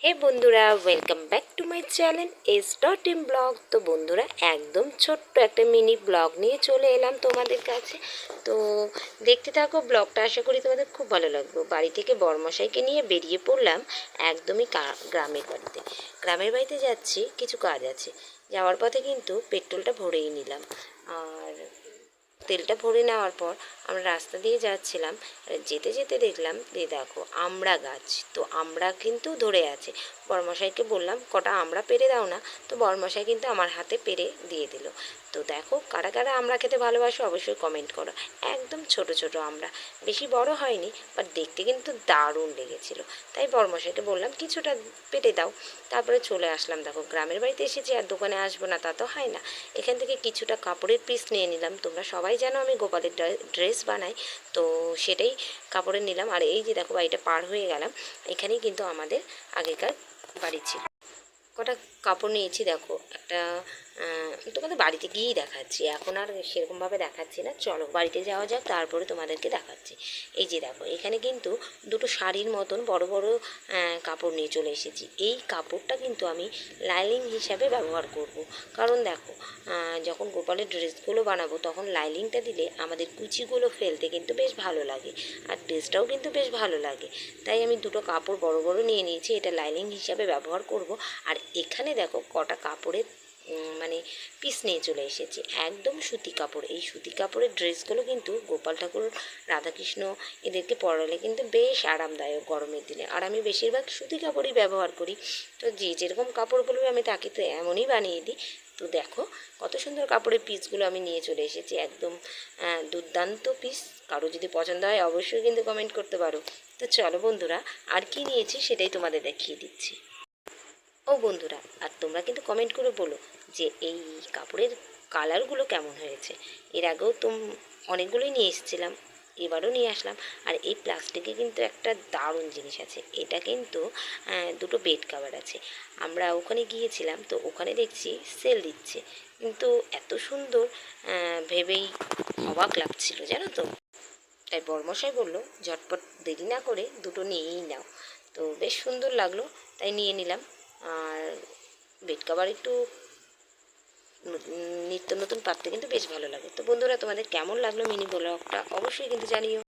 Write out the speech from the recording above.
হে বন্ধুরা, welcome back to my channel S.M blog. তো বন্ধুরা, একদম ছোট্ট একটা মিনি ব্লগ নিয়ে চলে এলাম তোমাদের কাছে। তো দেখতে থাকো ব্লগটা, আশা করি তোমাদের খুব ভালো লাগবে। বাড়ি থেকে বড়মশাইকে নিয়ে বেরিয়ে পড়লাম একদমই গ্রামের বাড়িতে যাচ্ছি, কিছু কাজ আছে। যাওয়ার পথে কিন্তু পেট্রোলটা ভরেই নিলাম। আর তেলটা ভরে নেওয়ার পর আমরা রাস্তা দিয়ে যাচ্ছিলাম। যেতে যেতে দেখলাম যে দেখো আমড়া গাছ, তো আমড়া কিন্তু ধরে আছে। বড়মশাইকে বললাম কটা আমড়া পেড়ে দাও না, তো বড়মশাই কিন্তু আমার হাতে পেড়ে দিয়ে দিল। তো দেখো কারা কারা আমড়া খেতে ভালোবাসো অবশ্যই কমেন্ট করো। একদম ছোট ছোট আমড়া, বেশি বড় হয়নি, বাট দেখতে কিন্তু দারুণ লেগেছিল। তাই বড়মশাইকে বললাম কিছুটা পেটে দাও। তারপরে চলে আসলাম। দেখো গ্রামের বাড়িতে এসেছি, আর দোকানে আসবো না তা তো হয় না। এখান থেকে কিছুটা কাপড়ের পিস নিয়ে নিলাম। তোমরা সবাই জানো আমি গোপালের ড্রেস বানাই, তো সেটাই কাপড়ের নিলাম। আর এই যে দেখো বাড়িটা পার হয়ে গেলাম, এখানেই কিন্তু আমাদের আগেকার বাড়ি ছিল। কটা কাপড় নিয়েছি দেখো, একটা তোমাদের বাড়িতে গিয়েই দেখাচ্ছি, এখন আর সেরকমভাবে দেখাচ্ছি না। চলো বাড়িতে যাওয়া যাক, তারপরে তোমাদেরকে দেখাচ্ছি। এই যে দেখো এখানে কিন্তু দুটো শাড়ির মতন বড় বড় কাপড় নিয়ে চলে এসেছি। এই কাপড়টা কিন্তু আমি লাইলিং হিসাবে ব্যবহার করব। কারণ দেখো যখন গোপালের ড্রেসগুলো বানাবো তখন লাইলিংটা দিলে আমাদের কুচিগুলো ফেলতে কিন্তু বেশ ভালো লাগে, আর ড্রেসটাও কিন্তু বেশ ভালো লাগে। তাই আমি দুটো কাপড় বড় বড় নিয়ে নিয়েছি, এটা লাইলিং হিসাবে ব্যবহার করব। আর এখানে দেখো কটা কাপড়ের মানে পিস নিয়ে চলে এসেছি, একদম সুতি কাপড়। এই সুতি কাপড়ের ড্রেসগুলো কিন্তু গোপাল ঠাকুর, রাধাকৃষ্ণ এদেরকে পরালে কিন্তু বেশ আরামদায়ক গরমের দিনে। আর আমি বেশিরভাগ সুতি কাপড়ই ব্যবহার করি, তো যে যেরকম কাপড় বলবে আমি তাকে তো এমনই বানিয়ে দিই। তো দেখো কত সুন্দর কাপড়ের পিসগুলো আমি নিয়ে চলে এসেছি, একদম দুর্দান্ত পিস। কারো যদি পছন্দ হয় অবশ্যই কিন্তু কমেন্ট করতে পারো। তো চলো বন্ধুরা, আর কি নিয়েছি সেটাই তোমাদের দেখিয়ে দিচ্ছি। ও বন্ধুরা, আর তোমরা কিন্তু কমেন্ট করে বলো যে এই কাপড়ের কালারগুলো কেমন হয়েছে। এর আগেও অনেকগুলোই নিয়ে এসেছিলাম, এবারও নিয়ে আসলাম। আর এই প্লাস্টিকে কিন্তু একটা দারুণ জিনিস আছে, এটা কিন্তু দুটো বেড কভার আছে। আমরা ওখানে গিয়েছিলাম, তো ওখানে দেখছি সেল দিচ্ছে, কিন্তু এত সুন্দর ভেবেই অবাক লাগছিল জানো তো। তাই বর্মশাই বললো ঝটপট দেরি না করে দুটো নিয়েই নাও। তো বেশ সুন্দর লাগলো, তাই নিয়ে নিলাম। আর বেড কভার একটু নিত্য নতুন পাততে কিন্তু বেশ ভালো লাগে। তো বন্ধুরা, তোমাদের কেমন লাগলো মিনি ব্লগটা অবশ্যই কিন্তু জানিও।